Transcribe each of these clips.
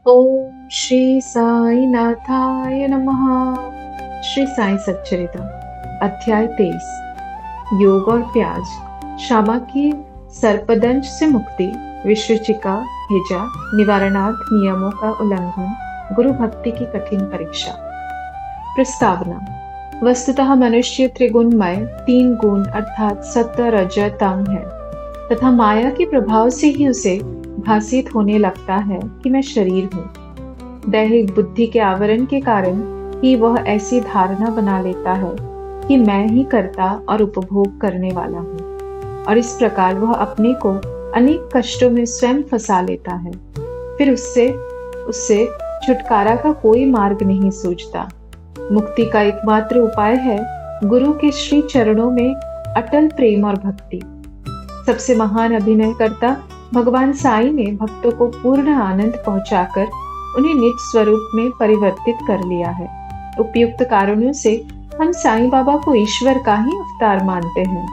ओम श्री साई नाथाय नमः। श्री साई सच्चरित्र अध्याय 23 योग और प्याज। शामा की सर्पदंश से मुक्ति, विश्वचिका हेजा, निवारणार्थ नियमों का उल्लंघन, गुरु भक्ति की कठिन परीक्षा। प्रस्तावना। वस्तुतः मनुष्य त्रिगुणमय 3 गुण अर्थात सत्व रज तम है तथा माया के प्रभाव से ही उसे भासित होने लगता है कि मैं शरीर हूँ। दैहिक बुद्धि के आवरण के कारण ही वह ऐसी धारणा बना लेता है कि मैं ही कर्ता और उपभोग करने वाला हूँ, और इस प्रकार वह अपने को अनेक कष्टों में स्वयं फंसा लेता है। फिर उससे छुटकारा का कोई मार्ग नहीं सूझता। मुक्ति का एकमात्र उपाय है गुरु के श्री चरणों में अटल प्रेम और भक्ति। सबसे महान अभिनयकर्ता भगवान साई ने भक्तों को पूर्ण आनंद पहुंचाकर उन्हें निज स्वरूप में परिवर्तित कर लिया है। उपयुक्त कारणों से हम साईं बाबा को ईश्वर का ही अवतार मानते हैं,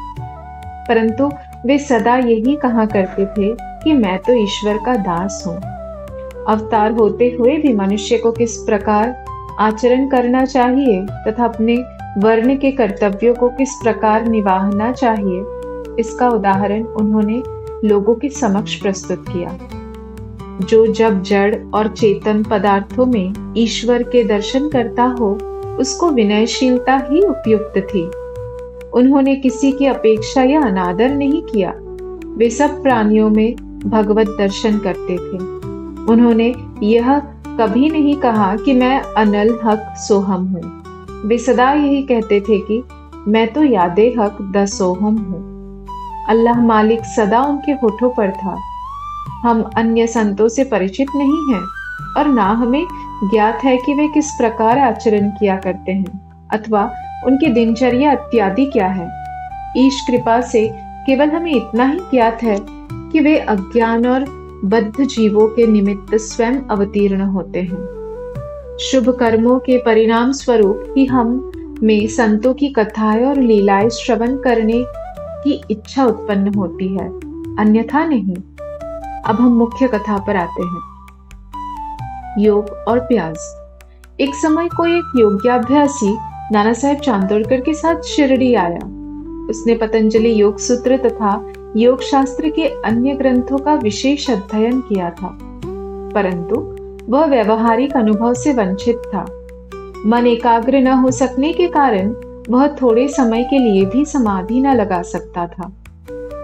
परंतु वे सदा यही कहा करते थे कि मैं तो ईश्वर का दास हूँ। अवतार होते हुए भी मनुष्य को किस प्रकार आचरण करना चाहिए तथा अपने वर्ण के कर्तव्यों को किस प्रकार निभाना चाहिए, इसका उदाहरण उन्होंने लोगों के समक्ष प्रस्तुत किया। जो जब जड़ और चेतन पदार्थों में ईश्वर के दर्शन करता हो, उसको विनयशीलता ही उपयुक्त थी। उन्होंने किसी की अपेक्षा या अनादर नहीं किया। वे सब प्राणियों में भगवत दर्शन करते थे। उन्होंने यह कभी नहीं कहा कि मैं अनल हक सोहम हूँ। वे सदा यही कहते थे कि मैं तो यादे हक द सोहम हूँ। अल्लाह मालिक सदा उनके होठों पर था। हम अन्य संतों से परिचित नहीं हैं और ना हमें ज्ञात है कि वे किस प्रकार आचरण किया करते हैं अथवा उनकी दिनचर्या इत्यादि क्या है। ईश कृपा से केवल हमें इतना ही ज्ञात है कि वे अज्ञान और बद्ध जीवों के निमित्त स्वयं अवतीर्ण होते हैं। शुभ कर्मों के परिणाम स्वरूप ही हम में संतों की कथाएं और लीलाएं श्रवण करने की इच्छा उत्पन्न होती है, अन्यथा नहीं। अब हम मुख्य कथा पर आते हैं। योग और प्याज। एक समय कोई एक योग्याभ्यासी नाना साहेब चांदोरकर के साथ शिरडी आया। उसने पतंजलि योग सूत्र तथा योग शास्त्र के अन्य ग्रंथों का विशेष अध्ययन किया था, परंतु वह व्यवहारिक अनुभव से वंचित था। मन एकाग्र न हो सकने के कारण वह थोड़े समय के लिए भी समाधि न लगा सकता था।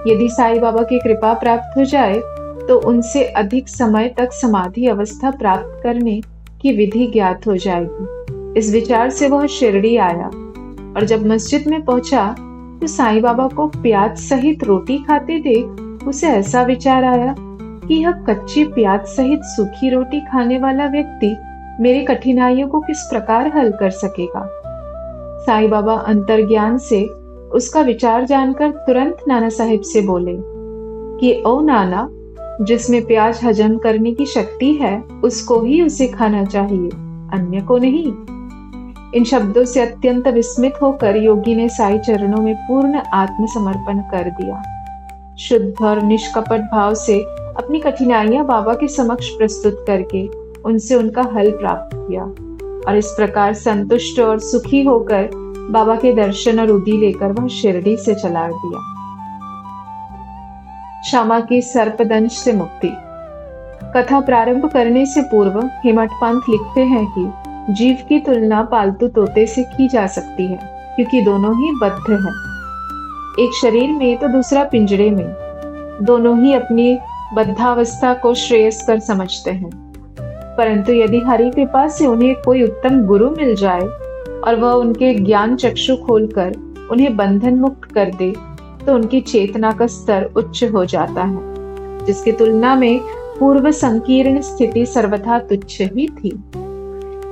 यदि साईं बाबा की कृपा प्राप्त हो जाए तो उनसे अधिक समय तक समाधि अवस्था प्राप्त करने की विधि ज्ञात हो जाएगी। इस विचार से वह शिरडी आया और जब मस्जिद में पहुंचा तो साईं बाबा को प्याज सहित रोटी खाते देख उसे ऐसा विचार आया कि यह कच्ची प्याज सहित सूखी रोटी खाने वाला व्यक्ति मेरी कठिनाइयों को किस प्रकार हल कर सकेगा। साईं बाबा अंतर्ज्ञान से उसका विचार जानकर तुरंत नाना साहिब से बोले कि ओ नाना, जिसमें प्याज हजम करने की शक्ति है उसको ही उसे खाना चाहिए, अन्य को नहीं। इन शब्दों से अत्यंत विस्मित होकर योगी ने साईं चरणों में पूर्ण आत्मसमर्पण कर दिया। शुद्ध और निष्कपट भाव से अपनी कठिनाइयां बाबा के समक्ष प्रस्तुत करके उनसे उनका हल प्राप्त किया और इस प्रकार संतुष्ट और सुखी होकर बाबा के दर्शन और उदी लेकर वह शिरडी से चला दिया। शामा की सर्पदंश से मुक्ति। कथा प्रारंभ करने से पूर्व हेमट पंत लिखते हैं कि जीव की तुलना पालतू तोते से की जा सकती है, क्योंकि दोनों ही बद्ध हैं। एक शरीर में तो दूसरा पिंजरे में। दोनों ही अपनी बद्धावस्था को श्रेयस्कर समझते हैं, परंतु यदि हरि कृपा से उन्हें कोई उत्तम गुरु मिल जाए और वह उनके ज्ञान चक्षु खोलकर उन्हें बंधन मुक्त कर दे तो उनकी चेतना का स्तर उच्च हो जाता है, जिसकी तुलना में पूर्व संकीर्ण स्थिति सर्वथा तुच्छ ही थी।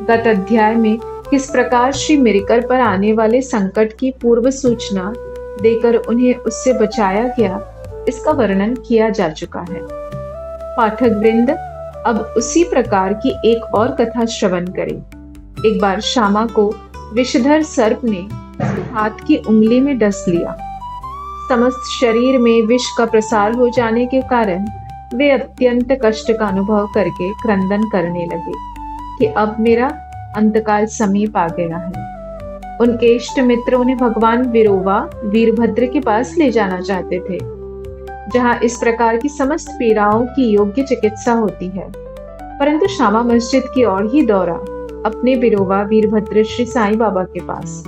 गत अध्याय में किस प्रकार श्री मिरिकर पर आने वाले संकट की पूर्व सूचना देकर उन्हें उससे बचाया गया, इसका वर्णन किया जा चुका है। पाठक वृंद अब उसी प्रकार की एक और कथा श्रवण करें। एक बार श्यामा को विषधर सर्प ने उसके हाथ की उंगली में डस लिया। समस्त शरीर में विष का प्रसार हो जाने के कारण वे अत्यंत कष्ट का अनुभव करके क्रंदन करने लगे कि अब मेरा अंतकाल समीप आ गया है। उनके इष्ट मित्र उन्हें भगवान विरोवा वीरभद्र के पास ले जाना चाहते थे, जहां इस प्रकार की समस्त पीड़ाओं की योग्य चिकित्सा होती है। परंतु श्यामा मस्जिद की ओर ही दौड़ा, अपने बिरोवा वीरभद्र श्री साईं बाबा के पास।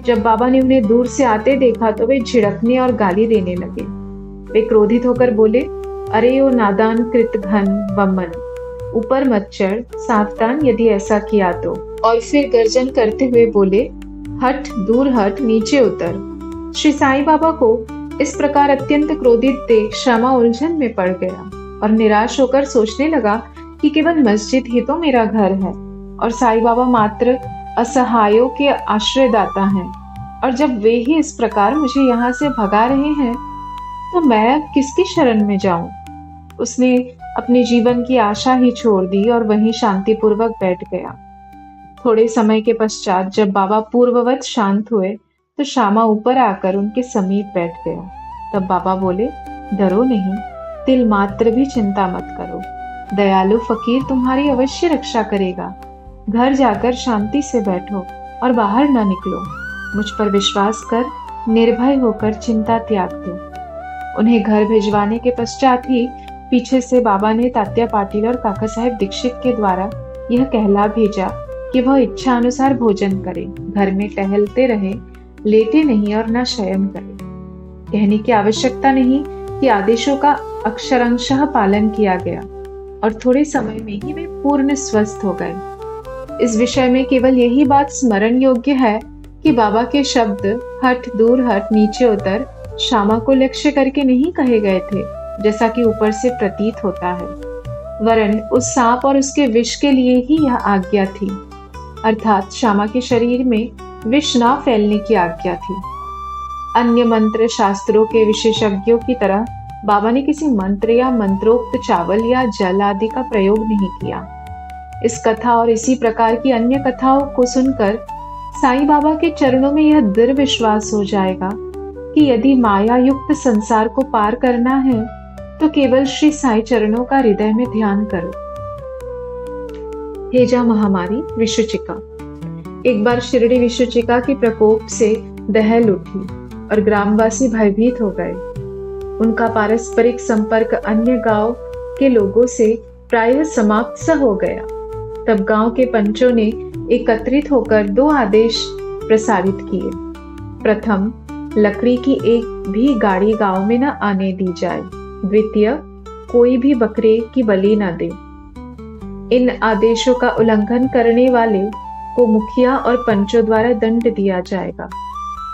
जब बाबा ने उन्हें दूर से आते देखा तो वे झिड़कने और गाली देने लगे। वे क्रोधित होकर बोले, अरे ओ नादान कृत घन वमन, ऊपर मत चढ़, सावधान यदि ऐसा किया तो। और फिर गर्जन करते हुए बोले, हट दूर हट, नीचे उतर। श्री साईं बाबा को इस प्रकार अत्यंत क्रोधित देख श्यामा उलझन में पड़ गया और निराश होकर सोचने लगा कि केवल मस्जिद ही तो मेरा घर है और साईं बाबा मात्र असहायों के आश्रयदाता हैं, और जब वे ही इस प्रकार मुझे यहाँ से भगा रहे हैं तो मैं किसकी शरण में जाऊं। उसने अपने जीवन की आशा ही छोड़ दी और वहीं शांतिपूर्वक बैठ गया। थोड़े समय के पश्चात जब बाबा पूर्ववत शांत हुए तो श्यामा ऊपर आकर उनके समीप बैठ गया। तब बाबा बोले, डरो नहीं, तिल मात्र भी चिंता मत करो, दयालु फकीर तुम्हारी अवश्य रक्षा करेगा। घर जाकर शांति से बैठो और बाहर न निकलो। मुझ पर विश्वास कर, निर्भय होकर चिंता त्याग दो। उन्हें घर भिजवाने के पश्चात ही पीछे से बाबा ने तात्या पाटिल और काका साहेब दीक्षित के द्वारा यह कहला भेजा कि वह इच्छा अनुसार भोजन करे, घर में टहलते रहे, लेटे नहीं और न शयन करे। कहने की आवश्यकता नहीं कि आदेशों का अक्षरशः पालन किया गया और थोड़े समय में ही वे पूर्ण स्वस्थ हो गए। इस विषय में केवल यही बात स्मरण योग्य है कि बाबा के शब्द हट दूर हट, नीचे उतर श्यामा को लक्ष्य करके नहीं कहे गए थे, जैसा कि ऊपर से प्रतीत होता है, वरन उस सांप और उसके विष के लिए ही यह आज्ञा थी, अर्थात श्यामा के शरीर में विष ना फैलने की आज्ञा थी। अन्य मंत्र शास्त्रों के विशेषज्ञों की तरह बाबा ने किसी मंत्र या मंत्रोक्त चावल या जल आदि का प्रयोग नहीं किया। इस कथा और इसी प्रकार की अन्य कथाओं को सुनकर साईं बाबा के चरणों में यह दृढ़ विश्वास हो जाएगा कि यदि माया युक्त संसार को पार करना है तो केवल श्री साईं चरणों का हृदय में ध्यान करो। हेजा महामारी विषुचिका। एक बार शिरडी विषुचिका के प्रकोप से दहल उठी और ग्रामवासी भयभीत हो गए। उनका पारस्परिक संपर्क अन्य गांव के लोगों से प्रायः समाप्त सा हो गया। तब गांव के पंचों ने एकत्रित होकर 2 आदेश प्रसारित किए। प्रथम, लकड़ी की एक भी गाड़ी गांव में न आने दी जाए। द्वितीय, कोई भी बकरे की बलि न दे। इन आदेशों का उल्लंघन करने वाले को मुखिया और पंचों द्वारा दंड दिया जाएगा।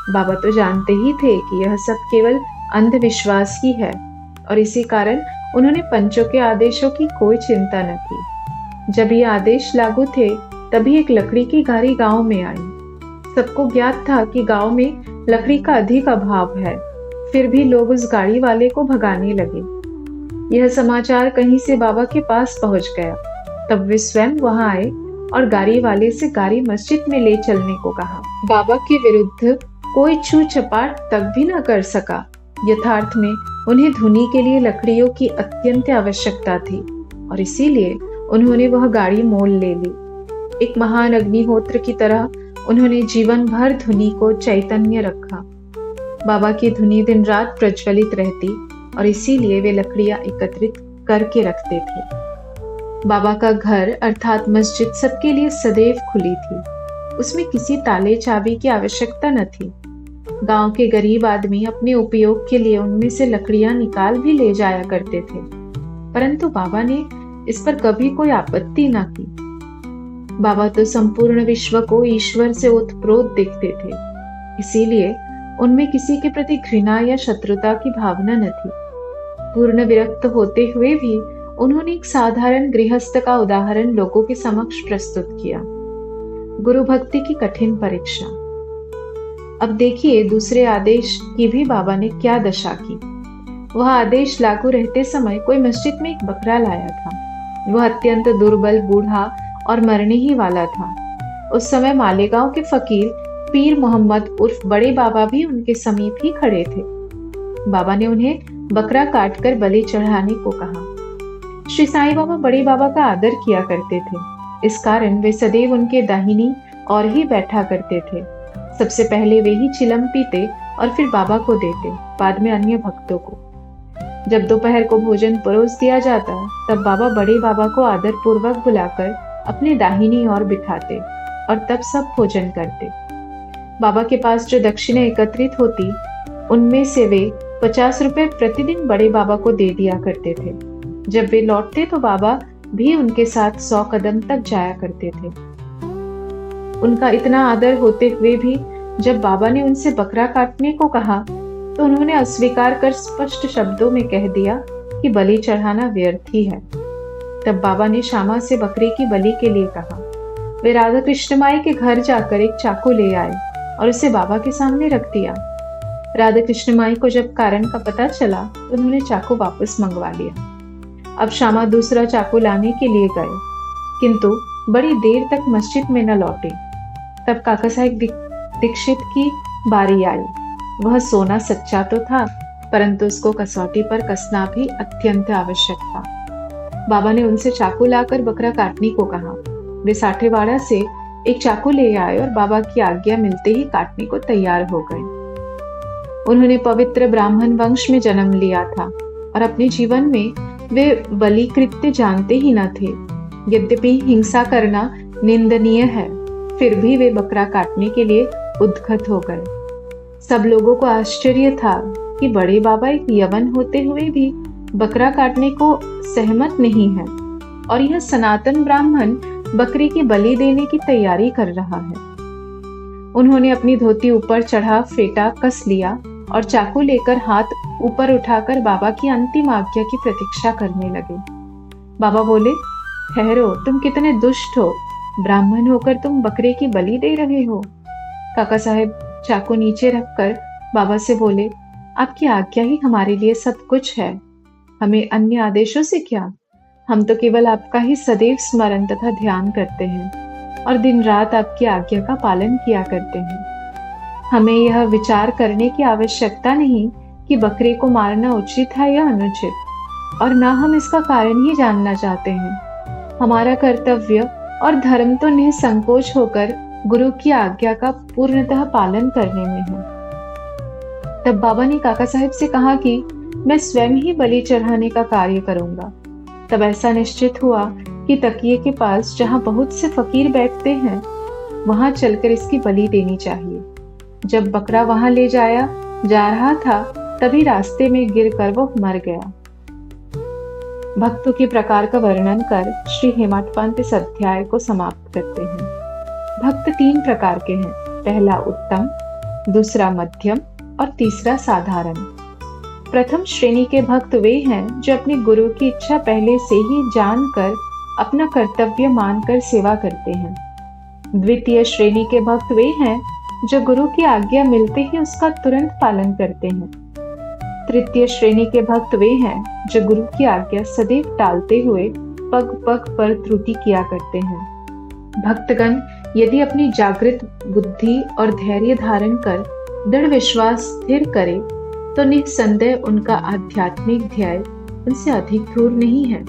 बाबा तो जानते ही थे कि यह सब केवल अंधविश्वास ही है और इसी कारण उन्होंने पंचों के आदेशों की कोई चिंता न की। जब ये आदेश लागू थे तभी एक लकड़ी की गाड़ी गांव में आई। सबको ज्ञात था कि गांव में लकड़ी का अधिक अभाव है, फिर भी लोग उस गाड़ी वाले को भगाने लगे। यह समाचार कहीं से बाबा के पास पहुंच गया। तब वे स्वयं वहां आए और गाड़ी वाले से गाड़ी मस्जिद में ले चलने को कहा। बाबा के विरुद्ध कोई छू छपाट तक भी न कर सका। यथार्थ में उन्हें धुनी के लिए लकड़ियों की अत्यंत आवश्यकता थी और इसीलिए उन्होंने वह गाड़ी मोल ले ली। एक महान अग्निहोत्र की तरह उन्होंने जीवन भर धुनी को चैतन्य रखा। बाबा की धुनी दिन रात प्रज्वलित रहती और इसीलिए वे लकड़ियां एकत्रित करके रखते थे। बाबा का घर अर्थात मस्जिद सबके लिए सदैव खुली थी। उसमें किसी ताले चाबी की आवश्यकता न थी। गांव के गरीब आदमी अपने उपयोग के लिए उनमें से लकड़ियां निकाल भी ले जाया करते थे, परंतु बाबा ने इस पर कभी कोई आपत्ति न की। बाबा तो संपूर्ण विश्व को ईश्वर से ओतप्रोत देखते थे, इसीलिए उनमें किसी के प्रति घृणा या शत्रुता की भावना न थी। पूर्ण विरक्त होते हुए भी उन्होंने एक साधारण गृहस्थ का उदाहरण लोगों के समक्ष प्रस्तुत किया। गुरु भक्ति की कठिन परीक्षा। अब देखिए दूसरे आदेश की भी बाबा ने क्या दशा की। वह आदेश लागू रहते समय कोई मस्जिद में एक बकरा लाया था। वह अत्यंत दुर्बल, बूढ़ा और मरने ही वाला था। उस समय मालेगांव के फकीर पीर मोहम्मद उर्फ बड़े बाबा भी उनके समीप ही खड़े थे। बाबा ने उन्हें बकरा काटकर बलि चढ़ाने को कहा। श्री साईं बाबा बड़े बाबा का आदर किया करते थे। इस कारण वे सदैव उनके दाहिनी ओर ही बैठा करते थे। सबसे पहले वे ही चिलम पीते और फिर बाबा को देते, बाद में अन्य भक्तों को। जब दोपहर को भोजन परोस दिया जाता, तब बाबा बड़े बाबा को आदर पूर्वक बुलाकर अपने दाहिनी ओर बिठाते और तब सब भोजन करते। बाबा के पास जो दक्षिणा एकत्रित होती, उनमें से वे 50 रुपए प्रतिदिन बड़े बाबा को दे दिया करते थे। जब वे लौटते तो बाबा भी उनके साथ 100 कदम तक जाया करते थे। उनका इतना आदर होते हुए भी जब बाबा ने उनसे बकरा काटने को कहा, तो उन्होंने अस्वीकार कर स्पष्ट शब्दों में कह दिया कि बलि चढ़ाना व्यर्थ ही है। तब बाबा ने श्यामा से बकरे की बलि के लिए कहा। वे राधा कृष्ण माई के घर जाकर एक चाकू ले आए और उसे बाबा के सामने रख दिया। राधा कृष्ण माई को जब कारण का पता चला, तो उन्होंने चाकू वापस मंगवा लिया। अब श्यामा दूसरा चाकू लाने के लिए गए, किंतु बड़ी देर तक मस्जिद में न लौटे। तब काका साहेब दीक्षित की बारी आई। वह सोना सच्चा तो था, परंतु उसको कसौटी पर कसना भी अत्यंत आवश्यक था। बाबा ने उनसे चाकू लाकर बकरा काटने को कहा। वे साठेवाड़ा से एक चाकू ले आए और बाबा की आज्ञा मिलते ही काटने को तैयार हो गए। उन्होंने पवित्र ब्राह्मण वंश में जन्म लिया था और अपने जीवन में वे बलि कृत्य जानते ही न थे। यद्यपि हिंसा करना निंदनीय है, फिर भी वे बकरा काटने के लिए उद्यत हो गए। सब लोगों को आश्चर्य था कि बड़े बाबा एक यवन होते हुए भी बकरा काटने को सहमत नहीं है और यह सनातन ब्राह्मण बकरी की बलि देने की तैयारी कर रहा है। उन्होंने अपनी धोती ऊपर चढ़ा फेटा कस लिया और चाकू लेकर हाथ ऊपर उठाकर बाबा की अंतिम आज्ञा की प्रतीक्षा करने लगे। बाबा बोले, ठहरो, तुम कितने दुष्ट हो, ब्राह्मण होकर तुम बकरे की बलि दे रहे हो। काका साहेब चाकू नीचे रखकर बाबा से बोले, आपकी आज्ञा ही हमारे लिए सब कुछ है, हमें अन्य आदेशों से क्या। हम तो केवल आपका ही सदैव स्मरण तथा ध्यान करते हैं और दिन रात आपकी आज्ञा का पालन किया करते हैं। हमें यह विचार करने की आवश्यकता नहीं कि बकरे को मारना उचित है या अनुचित, और न हम इसका कारण ही जानना चाहते हैं। हमारा कर्तव्य और धर्म तो निसंकोच होकर गुरु की आज्ञा का पूर्णतः पालन करने में है। तब बाबा ने काका साहेब से कहा कि मैं स्वयं ही बलि चढ़ाने का कार्य करूंगा। तब ऐसा निश्चित हुआ कि तकिए के पास जहां बहुत से फकीर बैठते हैं, वहां चलकर इसकी बलि देनी चाहिए। जब बकरा वहां ले जा रहा था, तभी रास्ते में गिरकर वो मर गया। भक्तों के प्रकार का वर्णन कर श्री हेमठ पंत इस अध्याय को समाप्त करते हैं। भक्त 3 प्रकार के हैं, पहला उत्तम, दूसरा मध्यम और तीसरा साधारण। प्रथम श्रेणी के भक्त वे हैं जो अपने गुरु की इच्छा पहले से ही जानकर अपना कर्तव्य मानकर सेवा करते हैं। द्वितीय श्रेणी के भक्त वे हैं जो गुरु की आज्ञा मिलते ही उसका तुरंत पालन करते हैं। तृतीय श्रेणी के भक्त वे हैं जो गुरु की आज्ञा सदैव टालते हुए पग पग पर त्रुटि किया करते हैं। भक्तगण यदि अपनी जागृत बुद्धि और धैर्य धारण कर दृढ़ विश्वास स्थिर करे, तो निसंदेह उनका आध्यात्मिक ध्येय उनसे अधिक दूर नहीं है।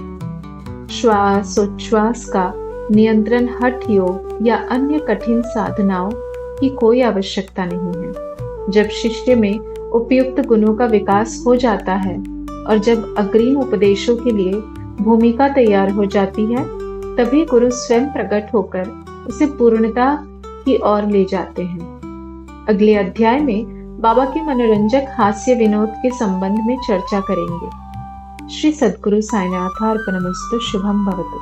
श्वासोच्छ्वास का नियंत्रण, हठ योग या अन्य कठिन साधनाओं की कोई आवश्यकता नहीं है। जब शिष्य में उपयुक्त गुणों का विकास हो जाता है और जब अग्रिम उपदेशों के लिए भूमिका तैयार हो जाती है, तभी गुरु स्वयं प्रकट होकर उसे पूर्णता की ओर ले जाते हैं। अगले अध्याय में बाबा के मनोरंजक हास्य विनोद के संबंध में चर्चा करेंगे। श्री सद्गुरु साईनाथार्पणमस्तु। शुभम भवतु।